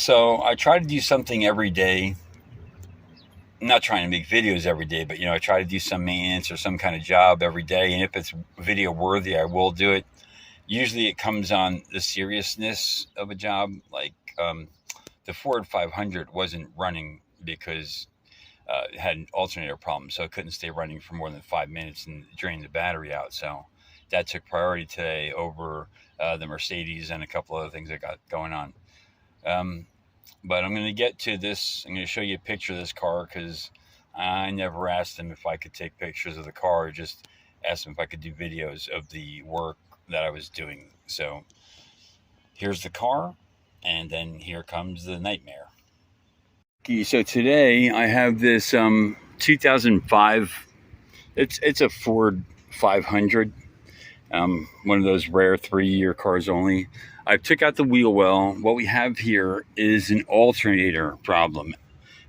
So I try to do something every day. I'm not trying to make videos every day, but I try to do some maintenance or some kind of job every day. And if it's video worthy, I will do it. Usually it comes on the seriousness of a job. Like the Ford 500 wasn't running because it had an alternator problem, so it couldn't stay running for more than 5 minutes and drain the battery out. So that took priority today over the Mercedes and a couple other things I got going on. Um, but I'm going to get to this. I'm going to show you a picture of this car because I never asked them if I could take pictures of the car. Just asked them if I could do videos of the work that I was doing. So here's the car, and then here comes the nightmare. Okay, so today I have this 2005. It's a Ford 500. One of those rare 3-year cars only. I took out the wheel well. What we have here is an alternator problem.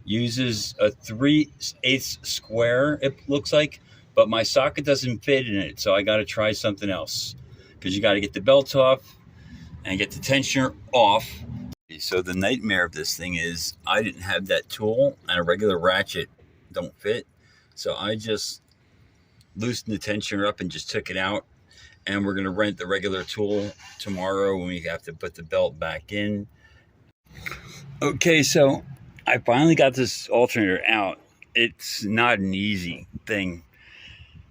Uses a 3/8 square, it looks like, but my socket doesn't fit in it, so I got to try something else. Because you got to get the belt off and get the tensioner off. So the nightmare of this thing is I didn't have that tool, and a regular ratchet don't fit. So I just loosened the tensioner up and just took it out. And we're going to rent the regular tool tomorrow when we have to put the belt back in. Okay, so I finally got this alternator out. It's not an easy thing.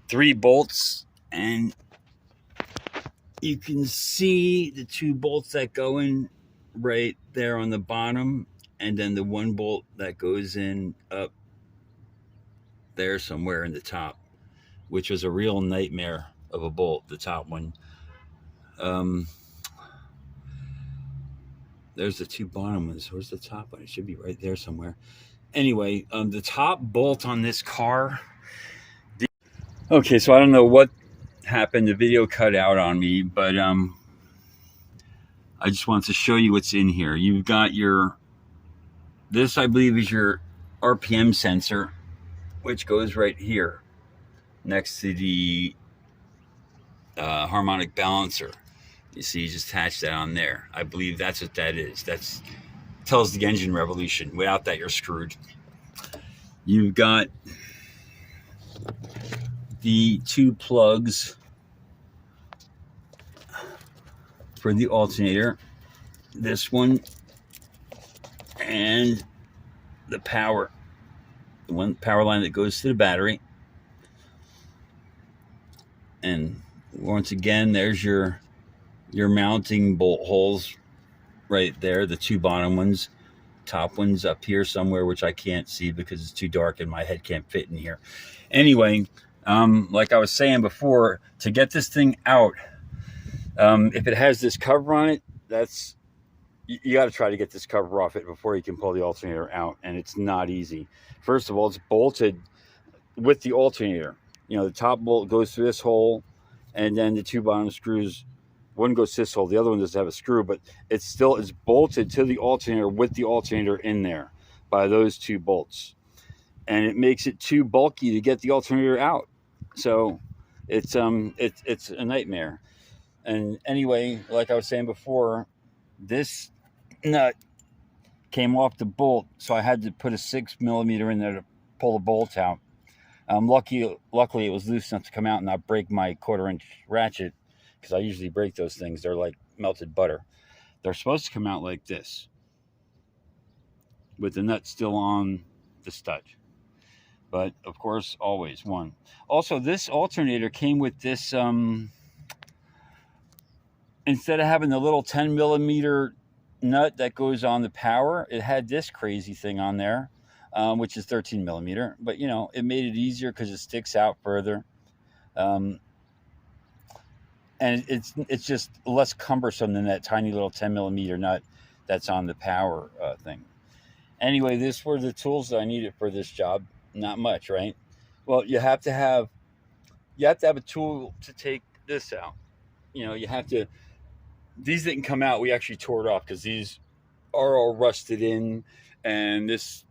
3 bolts, and you can see the 2 bolts that go in right there on the bottom, and then the 1 bolt that goes in up there somewhere in the top, which was a real nightmare of a bolt, the top one. There's the 2 bottom ones. Where's the top one? It should be right there somewhere. Anyway, the top bolt on this car. Okay, so I don't know what happened. The video cut out on me, but I just wanted to show you what's in here. You've got this I believe is your RPM sensor, which goes right here next to the harmonic balancer. You see, you just attach that on there. I believe that's what that is. That tells the engine revolution. Without that, you're screwed. You've got the 2 plugs for the alternator. This one and the power. The one power line that goes to the battery. And once again, there's your mounting bolt holes right there, the 2 bottom ones. Top one's up here somewhere, which I can't see because it's too dark and my head can't fit in here. Anyway, like I was saying before, to get this thing out, if it has this cover on it, you got to try to get this cover off it before you can pull the alternator out, and it's not easy. First of all, it's bolted with the alternator. The top bolt goes through this hole, and then the 2 bottom screws, one goes to this hole, the other one doesn't have a screw, but it's bolted to the alternator with the alternator in there by those 2 bolts. And it makes it too bulky to get the alternator out. So it's a nightmare. And anyway, like I was saying before, this nut came off the bolt, so I had to put a 6mm in there to pull the bolt out. Luckily it was loose enough to come out and not break my 1/4-inch ratchet, because I usually break those things. They're like melted butter. They're supposed to come out like this, with the nut still on the stud. But of course, always one. Also, this alternator came with this, instead of having the little 10mm nut that goes on the power, it had this crazy thing on there, which is 13mm. But it made it easier because it sticks out further. And it's just less cumbersome than that tiny little 10mm nut that's on the power thing. Anyway, these were the tools that I needed for this job. Not much, right? Well, you have to have a tool to take this out. These didn't come out. We actually tore it off because these are all rusted in, and this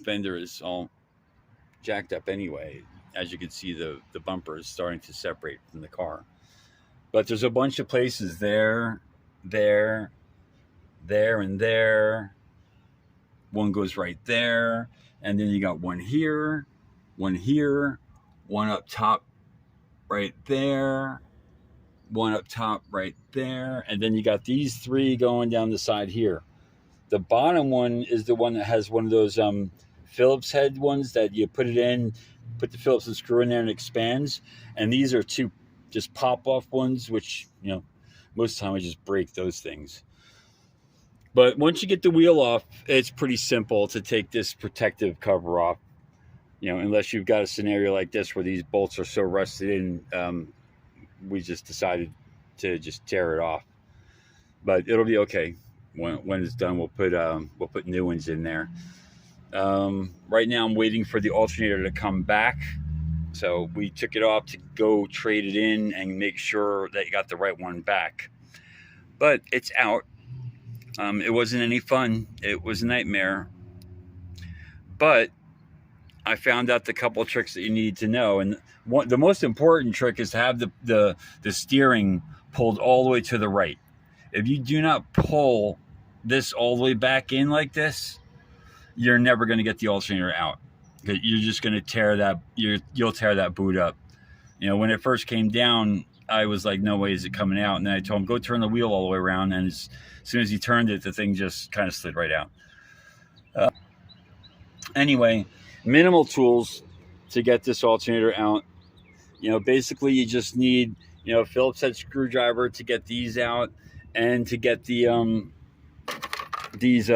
fender is all jacked up anyway. As you can see, the bumper is starting to separate from the car. But there's a bunch of places there, there and there. One goes right there. And then you got one here, one up top right there, one up top right there. And then you got these three going down the side here. The bottom one is the one that has one of those Phillips head ones that you put it in, put the Phillips and screw in there and it expands. And these are two just pop off ones, which, you know, most of the time I just break those things. But once you get the wheel off, it's pretty simple to take this protective cover off. You know, unless you've got a scenario like this where these bolts are so rusted in, we just decided to just tear it off. But it'll be okay. When it's done, we'll put new ones in there. Right now, I'm waiting for the alternator to come back. So we took it off to go trade it in and make sure that you got the right one back. But it's out. It wasn't any fun. It was a nightmare. But I found out the couple of tricks that you need to know. And the most important trick is to have the steering pulled all the way to the right. If you do not pull this all the way back in like this, you're never going to get the alternator out. You're just going to tear that. You'll tear that boot up. You know, when it first came down, I was like, no way is it coming out. And then I told him, go turn the wheel all the way around. And as soon as he turned it, the thing just kind of slid right out. Anyway, minimal tools to get this alternator out. You know, basically you just need, you know, a Phillips head screwdriver to get these out, and to get the these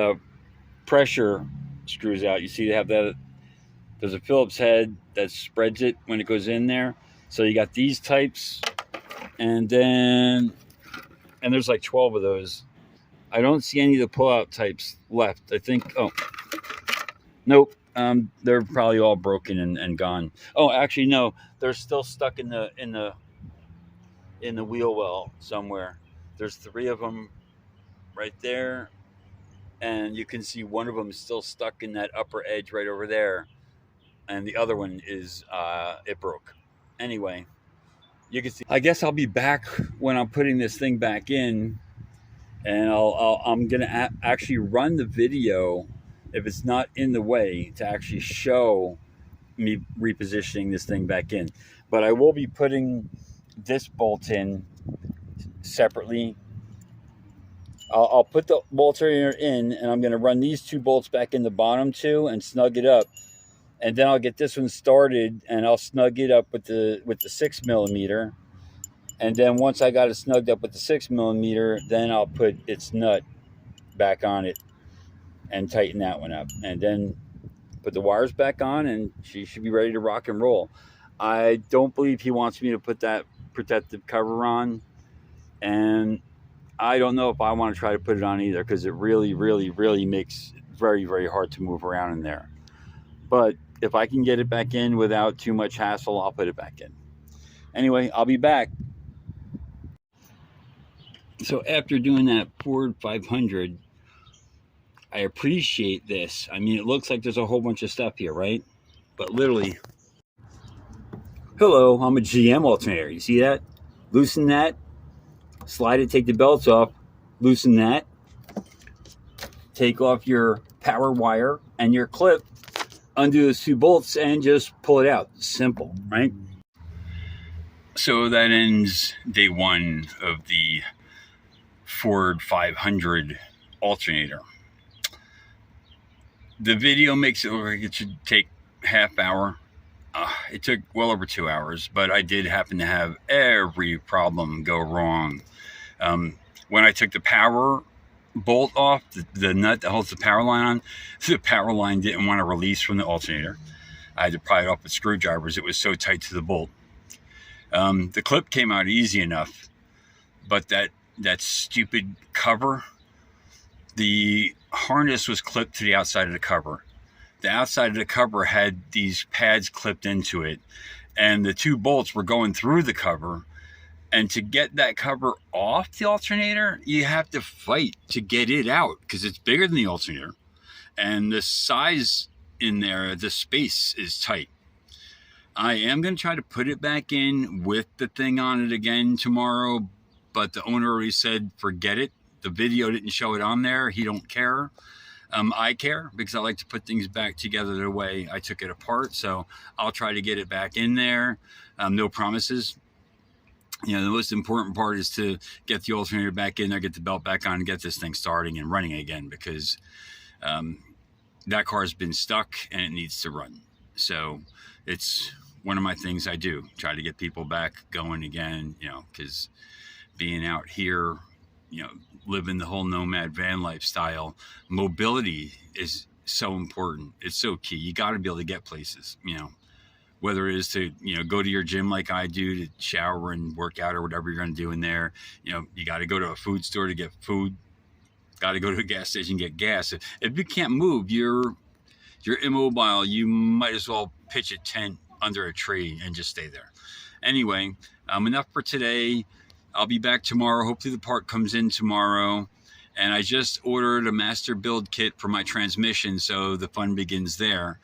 pressure screws out. You see they have that, there's a Phillips head that spreads it when it goes in there. So you got these types, and there's like 12 of those. I don't see any of the pull-out types left. I think, oh, nope. They're probably all broken and gone. Oh, actually, no, they're still stuck in the wheel well somewhere. There's 3 of them right there, and you can see one of them is still stuck in that upper edge right over there, and the other one is it broke. Anyway, you can see. I guess I'll be back when I'm putting this thing back in, and I'm gonna actually run the video, if it's not in the way, to actually show me repositioning this thing back in. But I will be putting this bolt in separately. I'll put the alternator in, and I'm going to run these 2 bolts back in the bottom 2 and snug it up. And then I'll get this one started, and I'll snug it up with the 6mm. And then once I got it snugged up with the 6mm, then I'll put its nut back on it and tighten that one up, and then put the wires back on, and she should be ready to rock and roll. I don't believe he wants me to put that protective cover on, and I don't know if I want to try to put it on either, because it really, really, really makes it very, very hard to move around in there. But if I can get it back in without too much hassle, I'll put it back in. Anyway, I'll be back. So after doing that Ford 500, I appreciate this. I mean, it looks like there's a whole bunch of stuff here, right? But literally, hello, I'm a GM alternator. You see that? Loosen that, slide it, take the belts off, loosen that, take off your power wire and your clip, undo those 2 bolts, and just pull it out. Simple, right? So that ends day 1 of the Ford 500 alternator. The video makes it look like it should take half hour. It took well over 2 hours, but I did happen to have every problem go wrong. When I took the power bolt off, the nut that holds the power line on, the power line didn't want to release from the alternator. I had to pry it off with screwdrivers. It was so tight to the bolt. The clip came out easy enough, but that stupid cover, the harness was clipped to the outside of the cover. The outside of the cover had these pads clipped into it, and the 2 bolts were going through the cover. And to get that cover off the alternator, you have to fight to get it out, because it's bigger than the alternator, and the size in there, the space is tight. I am going to try to put it back in with the thing on it again tomorrow, but the owner already said forget it. the video didn't show it on there, he don't care. I care because I like to put things back together the way I took it apart. So I'll try to get it back in there. No promises. You know, the most important part is to get the alternator back in there, get the belt back on, and get this thing starting and running again, because that car's been stuck and it needs to run. So it's one of my things I do, try to get people back going again, you know, because being out here, you know, living the whole nomad van lifestyle, mobility is so important. It's so key. You got to be able to get places, you know, whether it is to, you know, go to your gym like I do, to shower and work out or whatever you're going to do in there. You know, you got to go to a food store to get food, got to go to a gas station and get gas. If you can't move, you're immobile. You might as well pitch a tent under a tree and just stay there. Anyway, enough for today. I'll be back tomorrow. Hopefully the part comes in tomorrow. And I just ordered a master build kit for my transmission, so the fun begins there.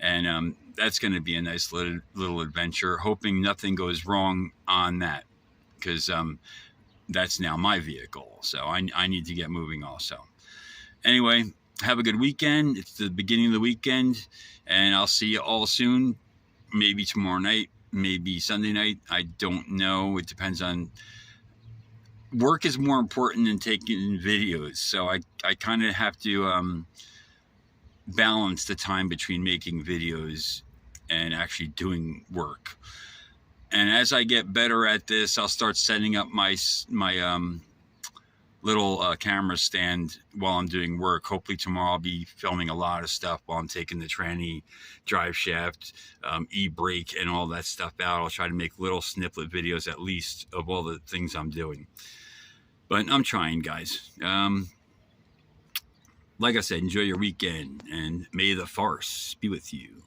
And that's going to be a nice little adventure, hoping nothing goes wrong on that, because that's now my vehicle. So I need to get moving also. Anyway, have a good weekend. It's the beginning of the weekend, and I'll see you all soon. Maybe tomorrow night, maybe Sunday night. I don't know. It depends on... Work is more important than taking videos, so I kind of have to balance the time between making videos and actually doing work. And as I get better at this, I'll start setting up my little camera stand while I'm doing work. Hopefully tomorrow I'll be filming a lot of stuff while I'm taking the tranny, drive shaft, e-brake, and all that stuff out. I'll try to make little snippet videos at least of all the things I'm doing. But I'm trying, guys. Like I said, enjoy your weekend, and may the farce be with you.